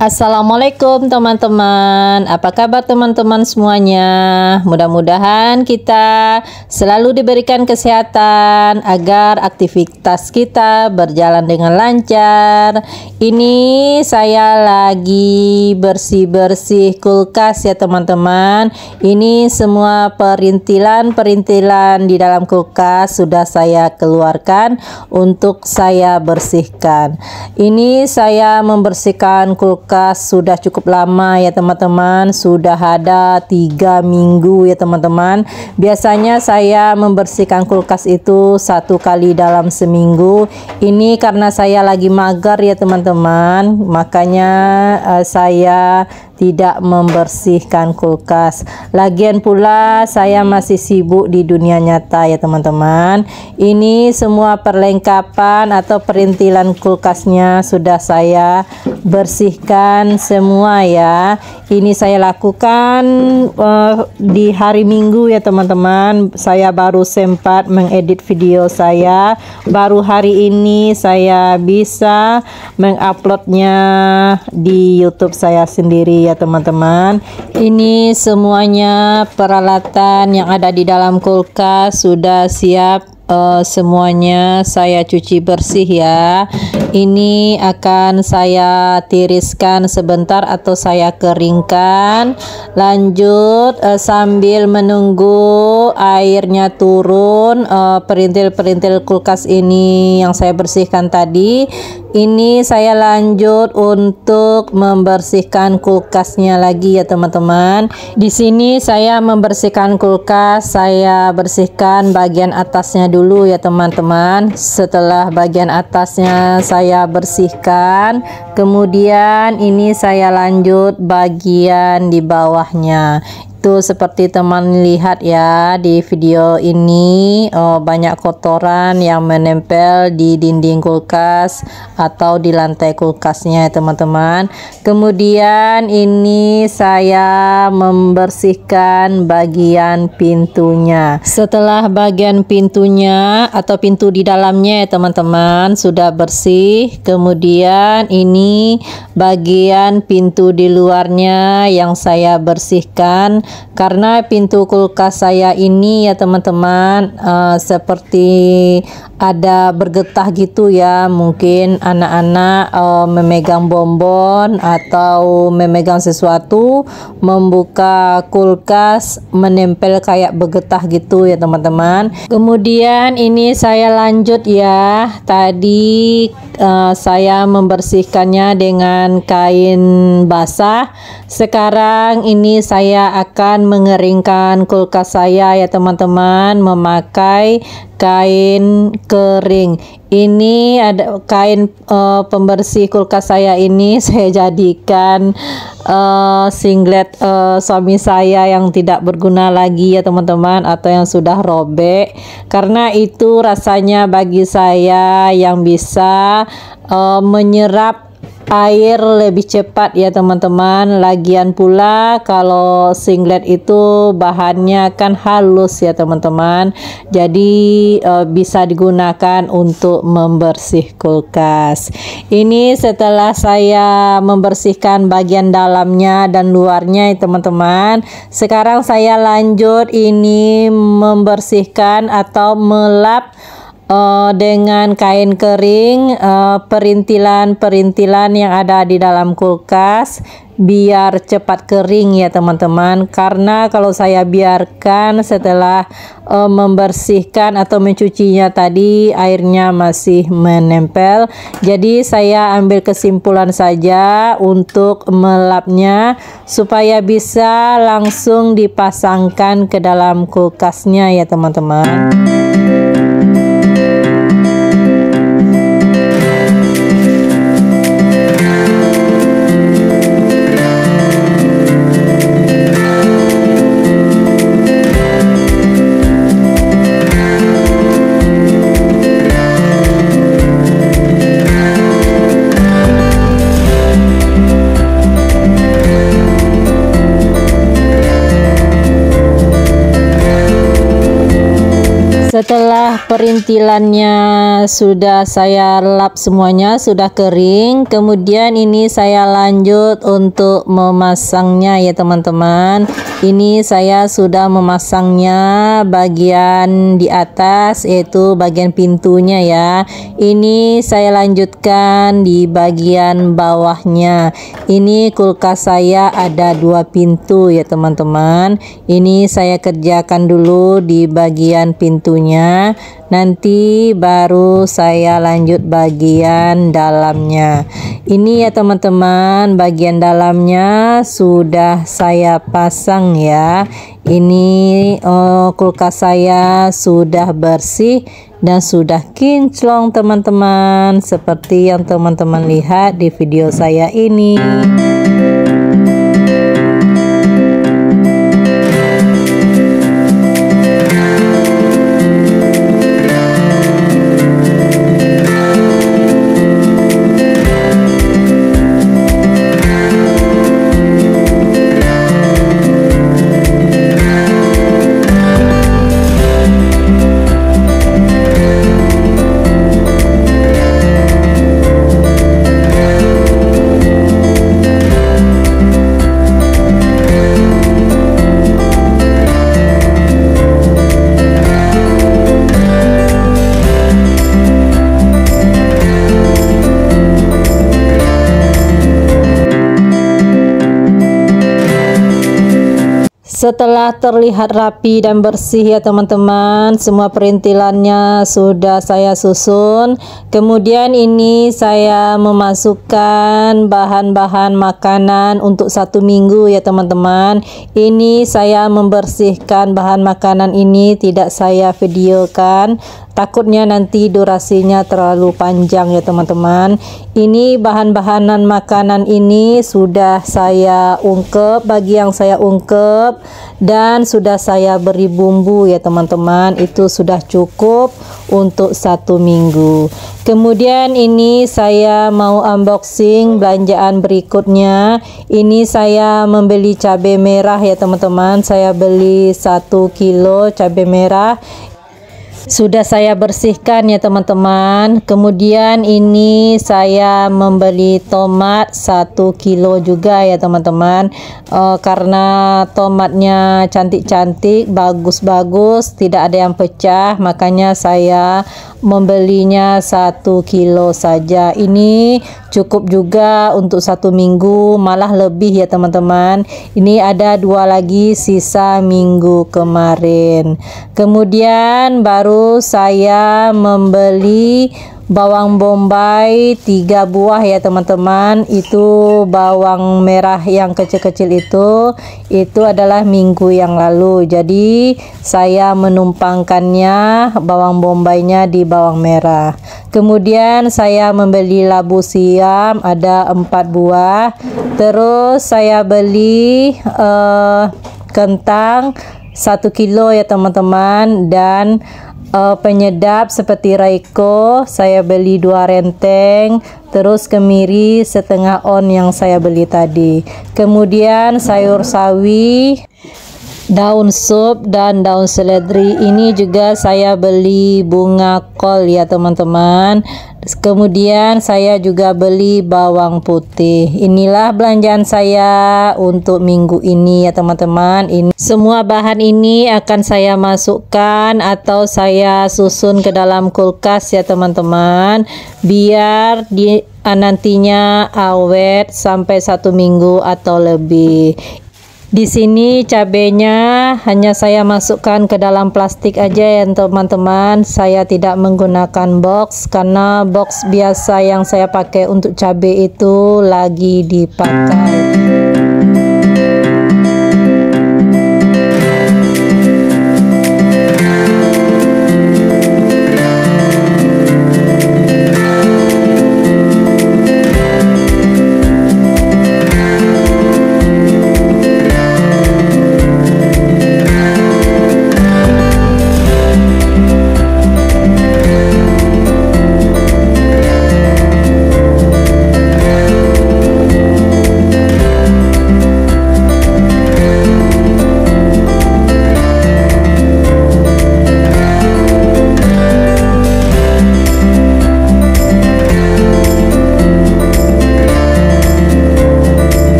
Assalamualaikum teman-teman, apa kabar teman-teman semuanya? Mudah-mudahan kita selalu diberikan kesehatan agar aktivitas kita berjalan dengan lancar. Ini saya lagi bersih-bersih kulkas ya teman-teman. Ini semua perintilan-perintilan di dalam kulkas sudah saya keluarkan untuk saya bersihkan. Ini saya membersihkan kulkas sudah cukup lama ya teman-teman, sudah ada 3 minggu ya teman-teman. Biasanya saya membersihkan kulkas itu 1 kali dalam seminggu. Ini karena saya lagi mager ya teman-teman, makanya saya tidak membersihkan kulkas. Lagian pula saya masih sibuk di dunia nyata ya teman-teman. Ini semua perlengkapan atau perintilan kulkasnya sudah saya bersihkan semua ya. Ini saya lakukan di hari Minggu ya teman-teman. Saya baru sempat mengedit video saya. Baru hari ini saya bisa menguploadnya di YouTube saya sendiri ya teman-teman. Ini semuanya peralatan yang ada di dalam kulkas sudah siap. Semuanya saya cuci bersih ya. Ini akan saya tiriskan sebentar atau saya keringkan. Lanjut sambil menunggu airnya turun, perintil-perintil kulkas ini yang saya bersihkan tadi, ini saya lanjut untuk membersihkan kulkasnya lagi ya teman-teman. Di sini saya membersihkan kulkas, saya bersihkan bagian atasnya dulu ya teman-teman. Setelah bagian atasnya saya bersihkan, kemudian ini saya lanjut bagian di bawahnya. Itu seperti teman lihat ya di video ini, banyak kotoran yang menempel di dinding kulkas atau di lantai kulkasnya ya teman-teman. Kemudian ini saya membersihkan bagian pintunya. Setelah bagian pintunya atau pintu di dalamnya ya teman-teman sudah bersih, kemudian ini bagian pintu di luarnya yang saya bersihkan. Karena pintu kulkas saya ini ya teman-teman seperti ada bergetah gitu ya, mungkin anak-anak memegang bonbon atau memegang sesuatu, membuka kulkas menempel kayak bergetah gitu ya teman-teman. Kemudian ini saya lanjut ya, tadi saya membersihkannya dengan kain basah. Sekarang ini saya akan mengeringkan kulkas saya ya teman-teman memakai kain kering. Ini ada kain pembersih kulkas saya ini saya jadikan singlet suami saya yang tidak berguna lagi ya teman-teman, atau yang sudah robek, karena itu rasanya bagi saya yang bisa menyerap air lebih cepat ya teman-teman. Lagian pula kalau singlet itu bahannya kan halus ya teman-teman, jadi bisa digunakan untuk membersih kulkas. Ini setelah saya membersihkan bagian dalamnya dan luarnya ya teman-teman, sekarang saya lanjut ini membersihkan atau melap dengan kain kering perintilan-perintilan yang ada di dalam kulkas biar cepat kering ya teman-teman. Karena kalau saya biarkan setelah membersihkan atau mencucinya tadi airnya masih menempel, jadi saya ambil kesimpulan saja untuk melapnya supaya bisa langsung dipasangkan ke dalam kulkasnya ya teman-teman. Setelah perintilannya sudah saya lap semuanya, sudah kering. Kemudian ini saya lanjut untuk memasangnya ya teman-teman. Ini saya sudah memasangnya bagian di atas, yaitu bagian pintunya ya. Ini saya lanjutkan di bagian bawahnya. Ini kulkas saya ada 2 pintu ya teman-teman. Ini saya kerjakan dulu di bagian pintunya, nanti baru saya lanjut bagian dalamnya. Ini ya teman-teman, bagian dalamnya sudah saya pasang ya. Ini kulkas saya sudah bersih dan sudah kinclong teman-teman, seperti yang teman-teman lihat di video saya ini. Setelah terlihat rapi dan bersih ya teman-teman, semua perintilannya sudah saya susun. Kemudian ini saya memasukkan bahan-bahan makanan untuk 1 minggu ya teman-teman. Ini saya membersihkan bahan makanan ini tidak saya videokan, takutnya nanti durasinya terlalu panjang ya teman-teman. Ini bahan-bahanan makanan ini sudah saya ungkep, bagi yang saya ungkep, dan sudah saya beri bumbu ya teman-teman. Itu sudah cukup untuk 1 minggu. Kemudian ini saya mau unboxing belanjaan berikutnya. Ini saya membeli cabai merah ya teman-teman. Saya beli 1 kilo cabai merah, sudah saya bersihkan ya teman-teman. Kemudian ini saya membeli tomat 1 kilo juga ya teman-teman. Karena tomatnya cantik-cantik, bagus-bagus, tidak ada yang pecah, makanya saya membelinya 1 kilo saja. Ini cukup juga untuk 1 minggu, malah lebih ya teman-teman. Ini ada 2 lagi sisa minggu kemarin. Kemudian baru saya membeli bawang bombay 3 buah ya teman-teman. Itu bawang merah yang kecil-kecil itu adalah minggu yang lalu, jadi saya menumpangkannya bawang bombaynya di bawang merah. Kemudian saya membeli labu siam ada 4 buah. Terus saya beli kentang 1 kilo ya teman-teman, dan penyedap seperti Raiko saya beli 2 renteng. Terus kemiri setengah on yang saya beli tadi. Kemudian sayur sawi, daun sup, dan daun seledri. Ini juga saya beli bunga kol ya teman-teman. Kemudian saya juga beli bawang putih. Inilah belanjaan saya untuk minggu ini ya teman-teman. Ini semua bahan ini akan saya masukkan atau saya susun ke dalam kulkas ya teman-teman, biar nantinya awet sampai 1 minggu atau lebih. Di sini cabenya hanya saya masukkan ke dalam plastik aja ya teman-teman. Saya tidak menggunakan box karena box biasa yang saya pakai untuk cabai itu lagi dipakai.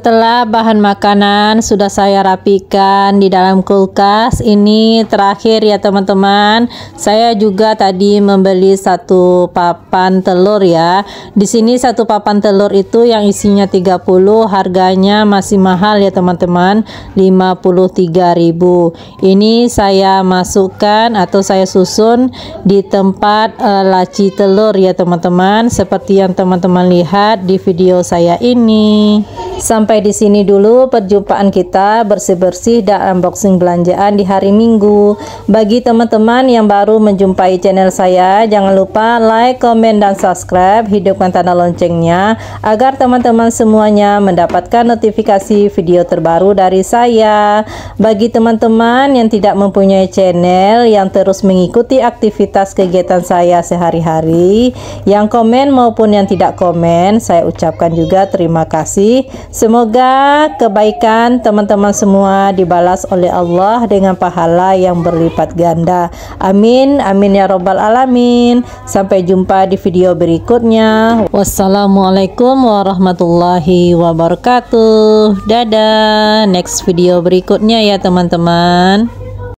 Setelah bahan makanan sudah saya rapikan di dalam kulkas, ini terakhir ya teman-teman. Saya juga tadi membeli satu papan telur ya. Di sini satu papan telur itu yang isinya 30, harganya masih mahal ya teman-teman, 53.000. Ini saya masukkan atau saya susun di tempat laci telur ya teman-teman, seperti yang teman-teman lihat di video saya ini. Sampai di sini dulu perjumpaan kita bersih-bersih dan unboxing belanjaan di hari Minggu. Bagi teman-teman yang baru menjumpai channel saya, jangan lupa like, komen, dan subscribe, hidupkan tanda loncengnya agar teman-teman semuanya mendapatkan notifikasi video terbaru dari saya. Bagi teman-teman yang tidak mempunyai channel, yang terus mengikuti aktivitas kegiatan saya sehari-hari, yang komen maupun yang tidak komen, saya ucapkan juga terima kasih. Semoga kebaikan teman-teman semua dibalas oleh Allah dengan pahala yang berlipat ganda. Amin, amin ya robbal alamin. Sampai jumpa di video berikutnya. Wassalamualaikum warahmatullahi wabarakatuh. Dadah. Next video berikutnya ya teman-teman.